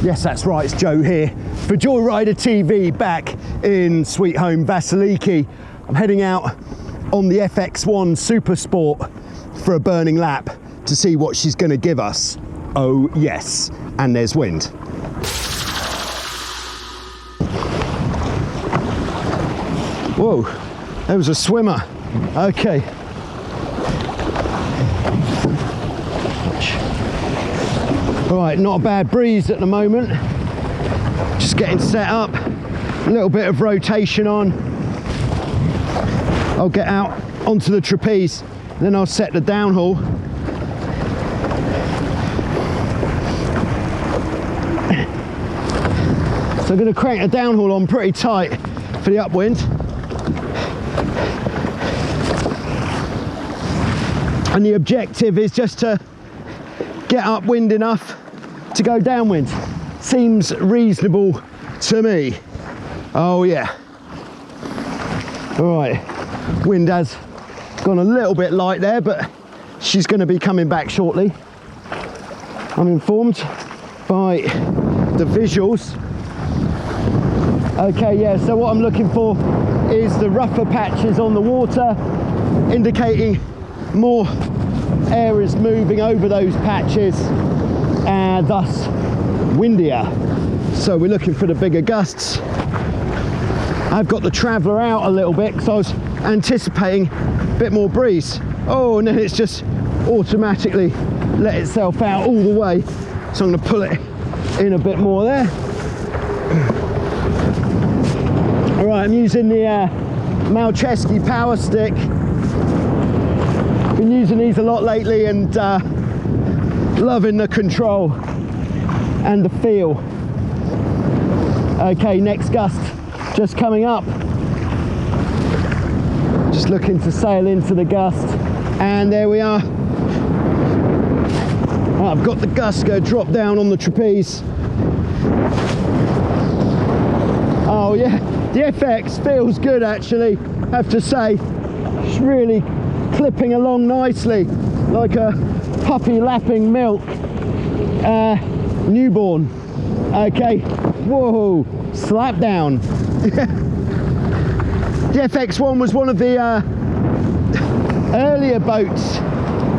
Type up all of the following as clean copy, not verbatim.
Yes, that's right, it's Joe here for Joyrider TV back in sweet home Vasiliki. I'm heading out on the FX1 Super Sport for a burning lap to see what she's going to give us. Oh yes, and there's wind. Whoa, there was a swimmer. Okay. Right, not a bad breeze at the moment. Just getting set up, a little bit of rotation on. I'll get out onto the trapeze, then I'll set the downhaul. So I'm going to crank the downhaul on pretty tight for the upwind. And the objective is just to get upwind enough to go downwind. Seems reasonable to me. Oh yeah. All right, wind has gone a little bit light there, but she's going to be coming back shortly. I'm informed by the visuals. Okay, yeah, so what I'm looking for is the rougher patches on the water, indicating more air is moving over those patches and thus windier. So we're looking for the bigger gusts. I've got the traveller out a little bit because I was anticipating a bit more breeze. Oh, and then it's just automatically let itself out all the way. So I'm going to pull it in a bit more there. All right, I'm using the Malcheski power stick. Been using these a lot lately and loving the control and the feel. Okay, next gust just coming up. Just looking to sail into the gust, and there we are. I've got the gust go drop down on the trapeze. Oh yeah, the FX feels good actually, I have to say. It's really clipping along nicely, like a puppy lapping milk newborn. Okay, whoa, slap down. The FX1 was one of the earlier boats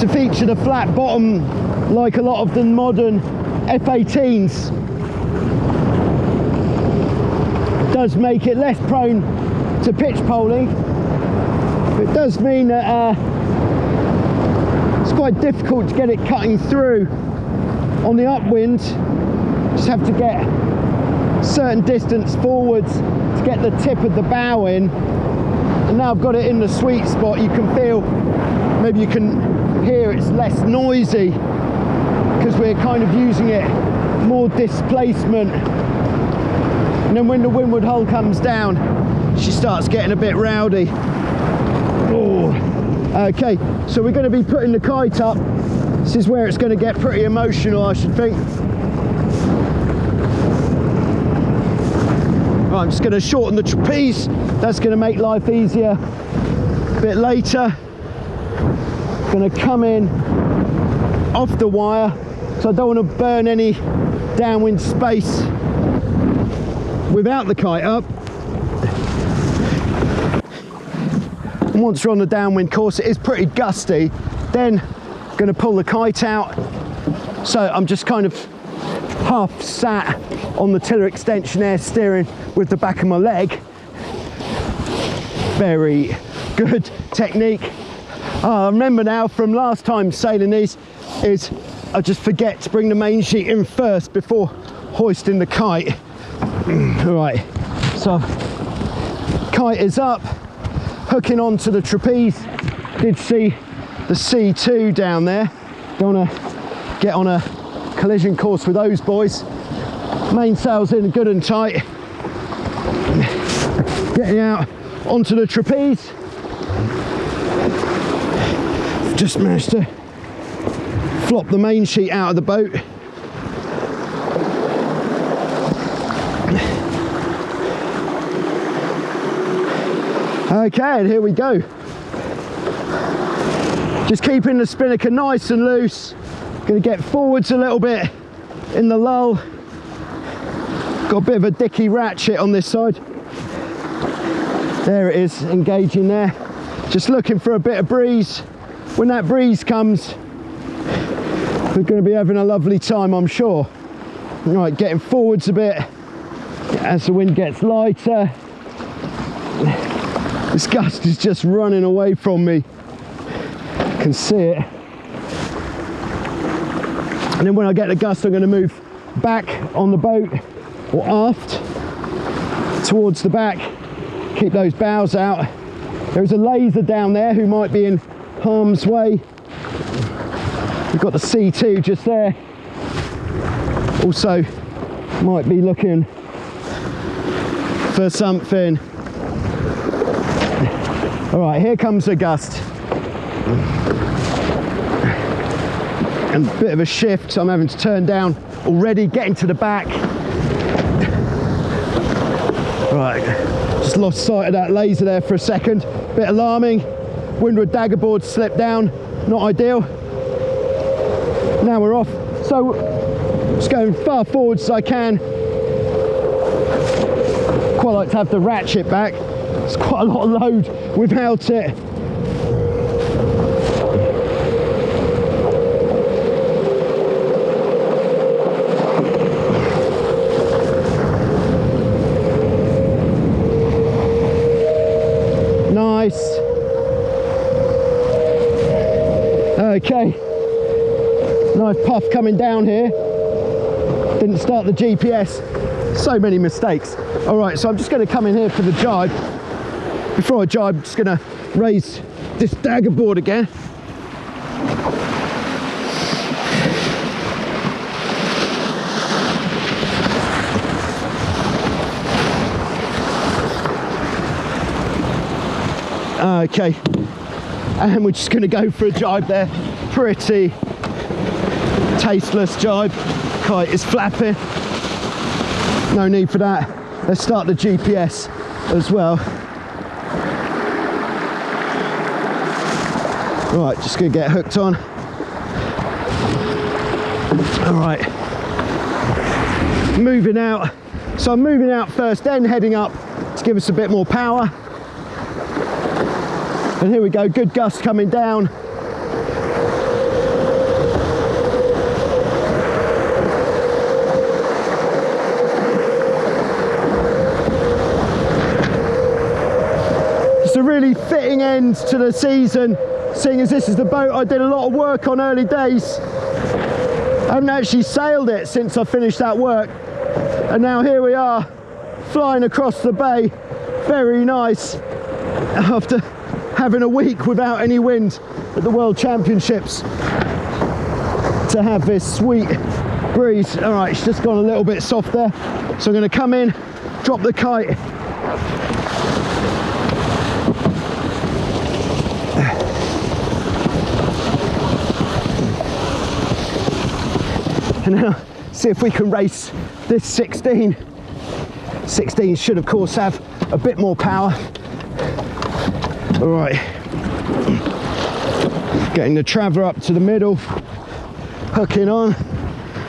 to feature the flat bottom like a lot of the modern F18s. It does make it less prone to pitch poling. It does mean that it's quite difficult to get it cutting through on the upwind. Just have to get a certain distance forwards to get the tip of the bow in. And now I've got it in the sweet spot, you can feel, maybe you can hear it's less noisy because we're kind of using it more displacement. And then when the windward hull comes down, she starts getting a bit rowdy. Oh. Okay, so we're going to be putting the kite up. This is where it's going to get pretty emotional, I should think. Right, I'm just going to shorten the trapeze. That's going to make life easier a bit later. Going to come in off the wire, so I don't want to burn any downwind space without the kite up. And once you're on the downwind course, it is pretty gusty. Then going to pull the kite out. So I'm just kind of half sat on the tiller extension air steering with the back of my leg. Very good technique. I remember now from last time sailing these is I just forget to bring the main sheet in first before hoisting the kite. All right, so kite is up, hooking onto the trapeze. Did see the C2 down there. Don't want to get on a collision course with those boys. Mainsail's in good and tight. Getting out onto the trapeze. Just managed to flop the main sheet out of the boat. Okay, and here we go. Just keeping the spinnaker nice and loose. Going to get forwards a little bit in the lull. Got a bit of a dicky ratchet on this side. There it is, engaging there. Just looking for a bit of breeze. When that breeze comes, we're going to be having a lovely time, I'm sure. Right, getting forwards a bit as the wind gets lighter. This gust is just running away from me. Can see it. And then when I get the gust, I'm going to move back on the boat or aft towards the back. Keep those bows out. There's a laser down there who might be in harm's way. We've got the C2 just there. Also might be looking for something. All right, here comes the gust. And a bit of a shift, so I'm having to turn down already, getting to the back. Right, just lost sight of that laser there for a second. Bit alarming. Windward dagger board slipped down, not ideal. Now we're off. So, just going far forward as I can. Quite like to have the ratchet back. It's quite a lot of load without it. Nice. Okay. Nice puff coming down here. Didn't start the GPS. So many mistakes. All right, so I'm just going to come in here for the jibe. Before I jibe, I'm just going to raise this dagger board again. Okay, and we're just going to go for a jibe there. Pretty tasteless jibe. Kite is flapping. No need for that. Let's start the GPS as well. Right, just going to get hooked on. All right, moving out. So I'm moving out first, then heading up to give us a bit more power. And here we go, good gust coming down. It's a really fitting end to the season, seeing as this is the boat I did a lot of work on early days. I haven't actually sailed it since I finished that work. And now here we are, flying across the bay. Very nice. After having a week without any wind at the World Championships, to have this sweet breeze. All right, it's just gone a little bit soft there. So I'm going to come in, drop the kite. And now see if we can race this 16. 16 should of course have a bit more power. All right, getting the traver up to the middle, hooking on,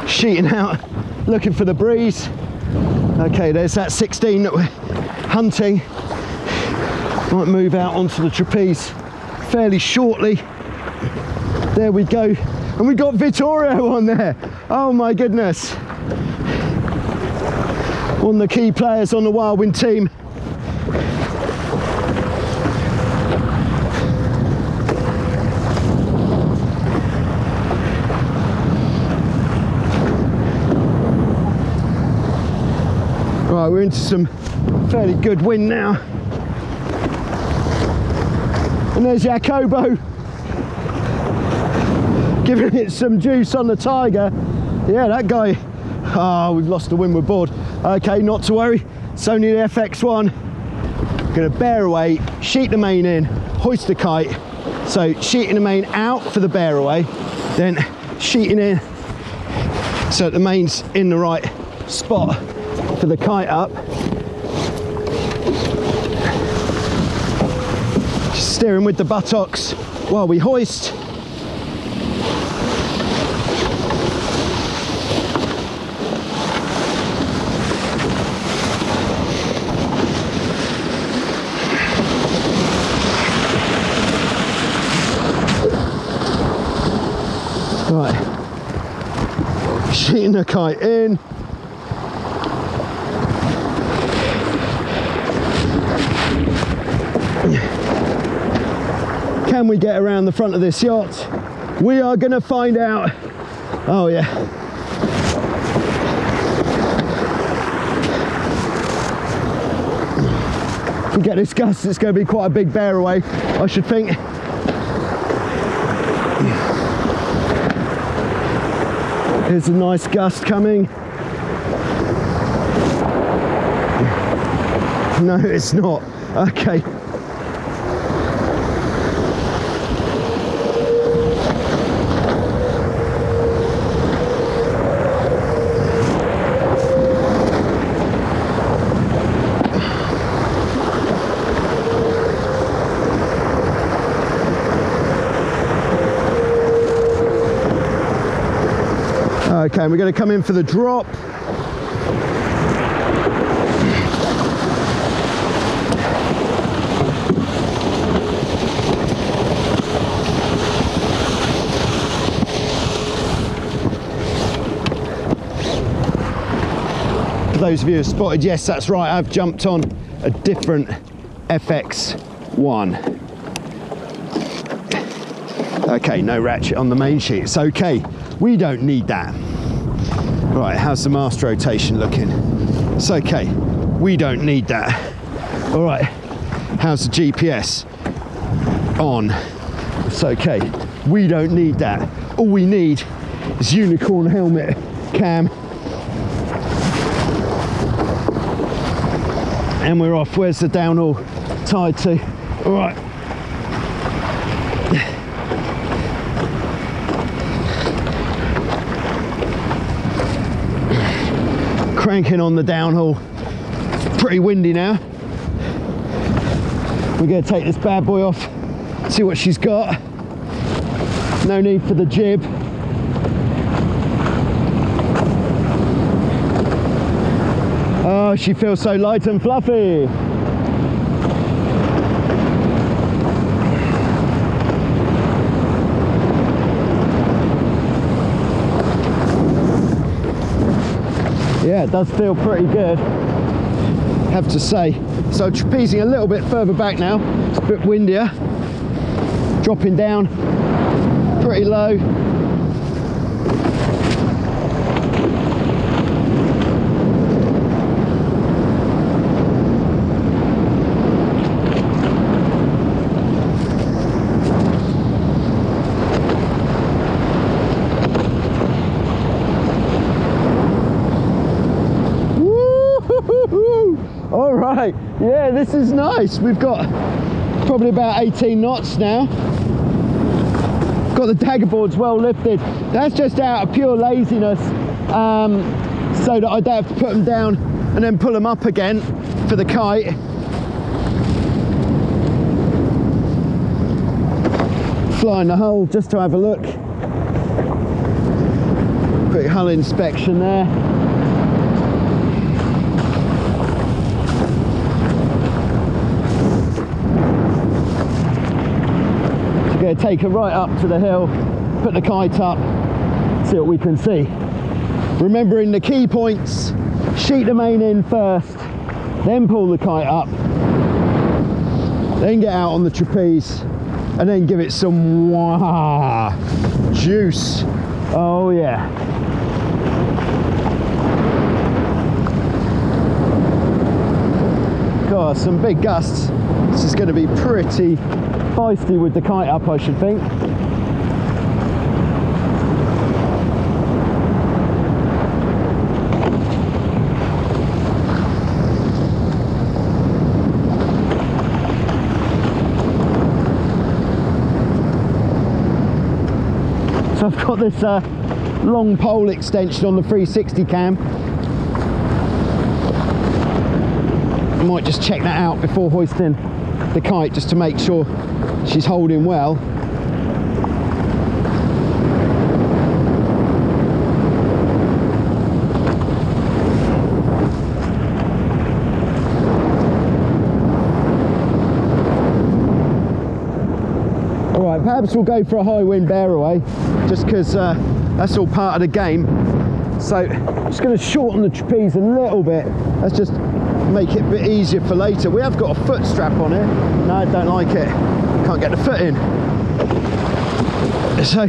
sheeting out, looking for the breeze. Okay, there's that 16 that we're hunting. Might move out onto the trapeze fairly shortly. There we go. And we got Vittorio on there. Oh my goodness. One of the key players on the Wildwind team. Right, we're into some fairly good wind now. And there's Jacobo giving it some juice on the Tiger. Yeah, that guy. Oh, we've lost the windward board. Okay, not to worry. It's only the FX1. Going to bear away, sheet the main in, hoist the kite. So sheeting the main out for the bear away, then sheeting in so that the main's in the right spot for the kite up. Just steering with the buttocks while we hoist. Spinnaker in. Can we get around the front of this yacht? We are going to find out. Oh yeah. If we get this gust, it's going to be quite a big bear away, I should think. Here's a nice gust coming. No, it's not. Okay. Okay, we're going to come in for the drop. For those of you who have spotted, yes, that's right, I've jumped on a different FX1. Okay, no ratchet on the main sheet. It's okay, we don't need that. Right, how's the mast rotation looking? It's okay, we don't need that. All right, how's the GPS? On. It's okay, we don't need that. All we need is unicorn helmet cam. And we're off. Where's the downhaul tied to? All right. Cranking on the downhaul. It's pretty windy now. We're going to take this bad boy off, see what she's got. No need for the jib. Oh, she feels so light and fluffy. Yeah, it does feel pretty good, have to say. So trapezing a little bit further back now, it's a bit windier. Dropping down pretty low. All right, yeah, this is nice. We've got probably about 18 knots now. Got the dagger boards well lifted. That's just out of pure laziness, so that I don't have to put them down and then pull them up again for the kite. Flying the hull just to have a look. Quick hull inspection there. Going to take her right up to the hill, put the kite up, see what we can see. Remembering the key points, sheet the main in first, then pull the kite up, then get out on the trapeze, and then give it some juice. Oh yeah. God, some big gusts. This is going to be pretty feisty with the kite up, I should think. So I've got this long pole extension on the 360 cam. I might just check that out before hoisting the kite, just to make sure she's holding well. All right, perhaps we'll go for a high wind bear away, just because that's all part of the game. So I'm just going to shorten the trapeze a little bit. Let's just make it a bit easier for later. We have got a foot strap on it. No, I don't like it. Can't get the foot in. So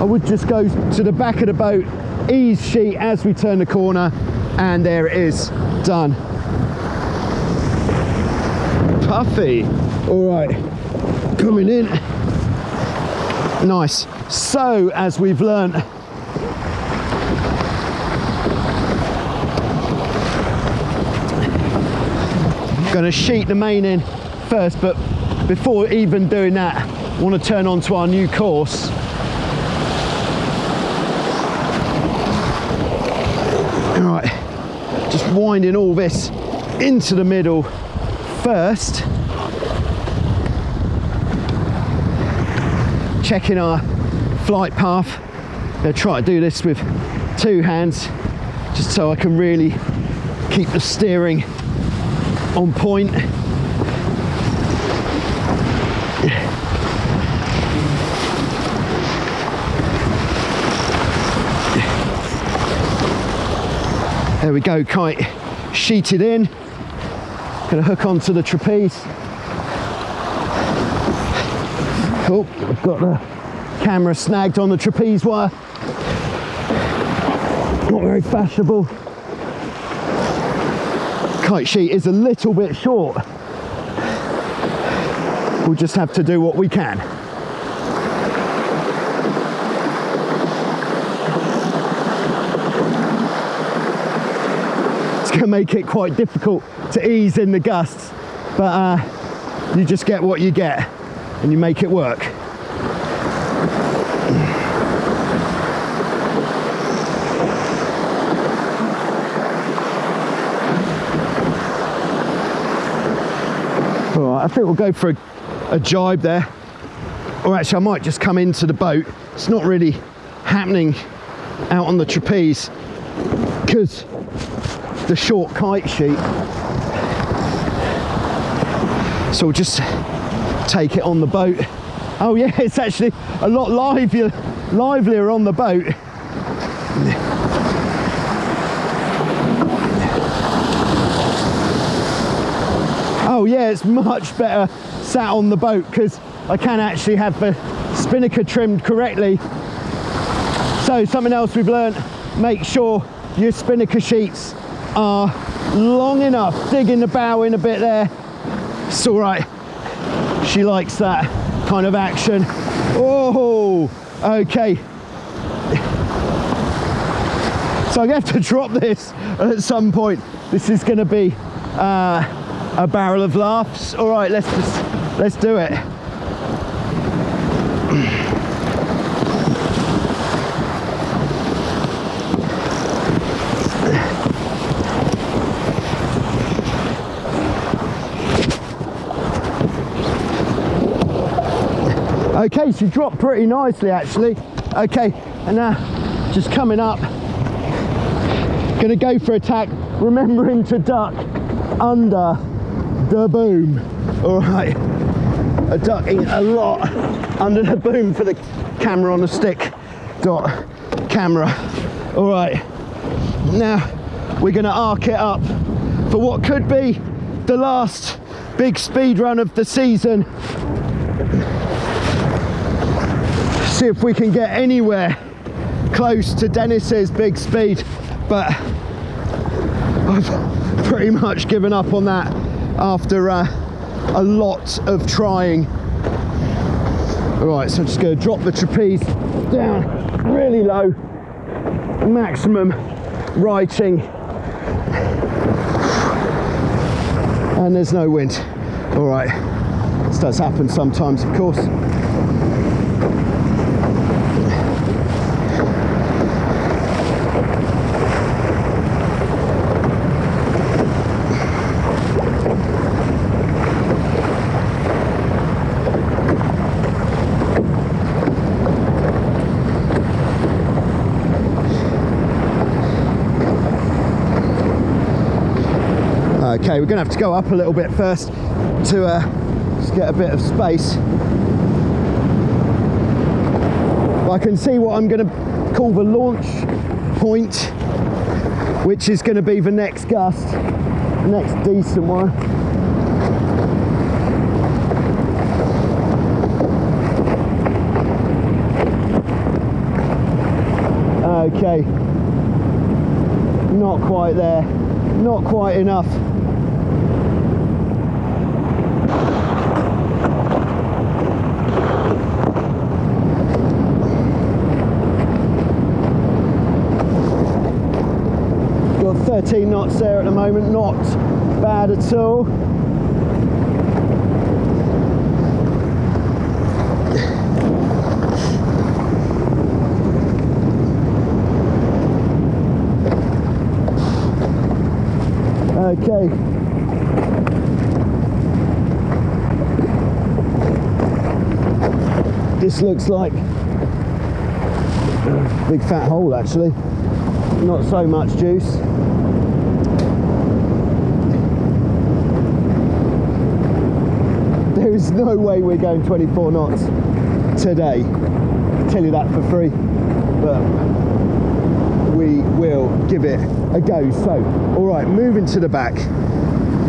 I would just go to the back of the boat, ease sheet as we turn the corner, and there it is, done. Puffy. All right, coming in. Nice. So as we've learnt, going to sheet the main in first, but before even doing that, I want to turn on to our new course. All right, just winding all this into the middle first. Checking our flight path. I'm going to try to do this with 2 hands, just so I can really keep the steering on point. There we go, kite sheeted in. Gonna hook onto the trapeze. Oh, I've got the camera snagged on the trapeze wire. Not very fashionable. Kite sheet is a little bit short. We'll just have to do what we can. It's going to make it quite difficult to ease in the gusts, but you just get what you get and you make it work. All right, I think we'll go for a jibe there. Or actually, I might just come into the boat. It's not really happening out on the trapeze because the short kite sheet. So we'll just take it on the boat. Oh yeah, it's actually a lot livelier on the boat. Oh yeah, it's much better sat on the boat because I can actually have the spinnaker trimmed correctly. So something else we've learned, make sure your spinnaker sheets are long enough. Digging the bow in a bit there. It's all right. She likes that kind of action. Oh, okay. So I'm going to have to drop this at some point. This is going to be a barrel of laughs. All right, let's do it. Okay, so dropped pretty nicely actually. Okay, and now just coming up, gonna go for attack, remembering to duck under the boom. All right, ducking a lot under the boom for the camera on the stick dot camera. All right, now we're gonna arc it up for what could be the last big speed run of the season. See if we can get anywhere close to Dennis's big speed, but I've pretty much given up on that after a lot of trying. All right, so I'm just going to drop the trapeze down really low, maximum righting, and there's no wind. All right, this does happen sometimes, of course. Okay, we're going to have to go up a little bit first to just get a bit of space. I can see what I'm going to call the launch point, which is going to be the next gust, the next decent one. Okay, not quite there, not quite enough. Got 13 knots there at the moment, not bad at all. Okay. This looks like a big fat hole actually. Not so much juice. There is no way we're going 24 knots today. I'll tell you that for free. But we will give it a go. So, all right, moving to the back,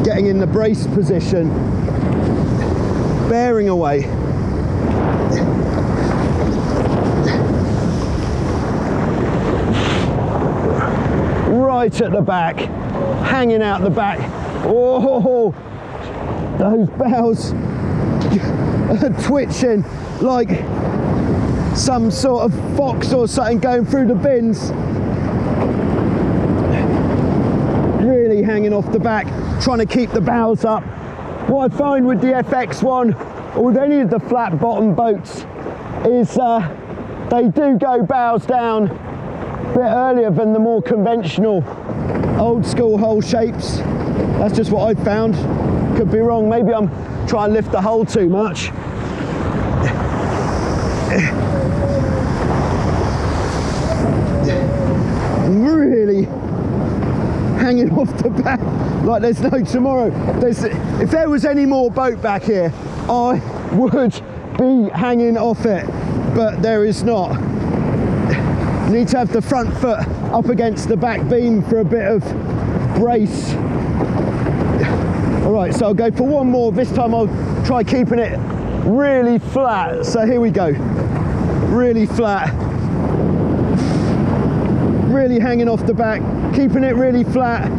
getting in the brace position, bearing away. Right at the back, hanging out the back. Oh, those bows are twitching like some sort of fox or something going through the bins. Really hanging off the back, trying to keep the bows up. What I find with the FX1 or with any of the flat bottom boats is they do go bows down a bit earlier than the more conventional old school hull shapes. That's just what I've found. Could be wrong, maybe I'm trying to lift the hull too much. Really hanging off the back like there's no tomorrow. If there was any more boat back here, I would be hanging off it, but there is not. You need to have the front foot up against the back beam for a bit of brace. All right, so I'll go for one more. This time I'll try keeping it really flat. So here we go, really flat. Really hanging off the back, keeping it really flat.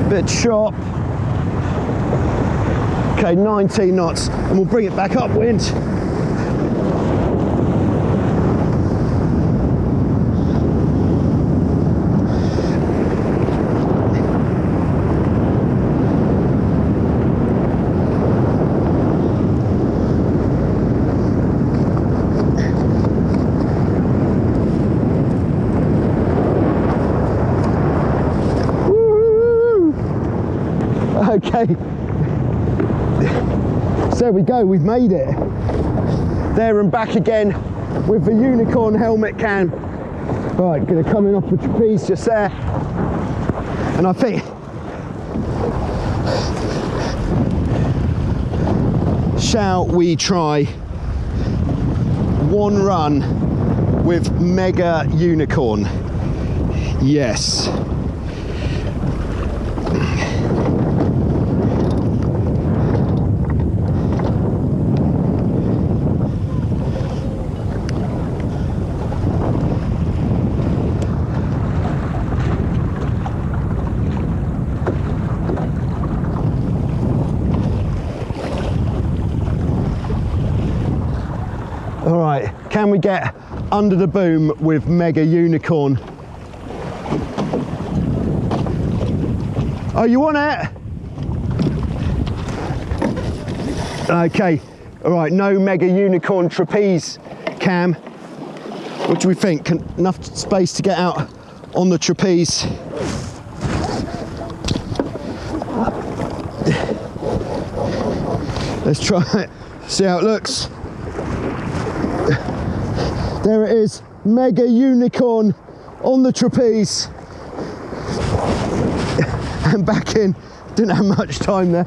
Bit sharp. Okay, 19 knots, and we'll bring it back upwind. Okay, so there we go, we've made it. There and back again with the unicorn helmet cam. All right, gonna come in off the trapeze just there. And I think, shall we try one run with Mega Unicorn? Yes. All right, can we get under the boom with Mega Unicorn? Oh, you want it? Okay, all right, no Mega Unicorn trapeze cam. What do we think? Enough space to get out on the trapeze? Let's try it, see how it looks. There it is, Mega Unicorn on the trapeze. And back in Didn't have much time there.